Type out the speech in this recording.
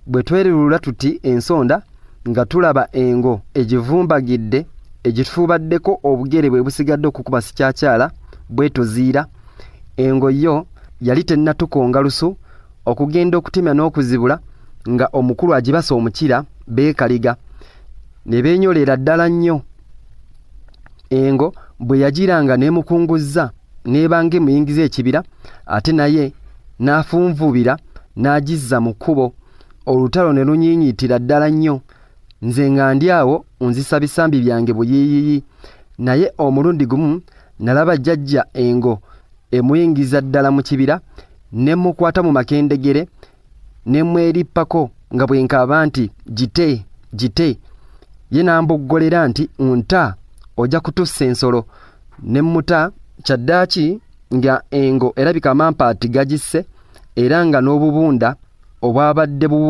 bwe twerulula tuti ensonda nga tulaba engo egivumbagidde egitufubaddeko obugere bwe busigadde okukuba sikyakyala bwe tuziira. Engo yo yali tennatukonga lusu okugenda okutemya n'okuzibula nga omukulu agibasa omukira beekaliga ne beenyolera ddala nnyo. Engo bwe yagiranga n'emukunguzza n'ebanga emuyingiza ekibira ate naye n'afunvubira n'agizza mu kkubo. Olutalo ne lunyiinyiitira ddala nnyo. Nze nga ndi awo nzisa bisambi byange buyiiyiyi, naye omulundi gumu nalaba jjajja engo emuyingiza ddala mu kibira ne mukwata mu makendegere ne mwerippako nga bwenkaaba nti gite gite. Ye n'amboggolera nti nta ojja kutussa ensolo. Ne mmuta kyaddaaki nga engo erabika amampaati gagisse era nga n'obubunda obwabadde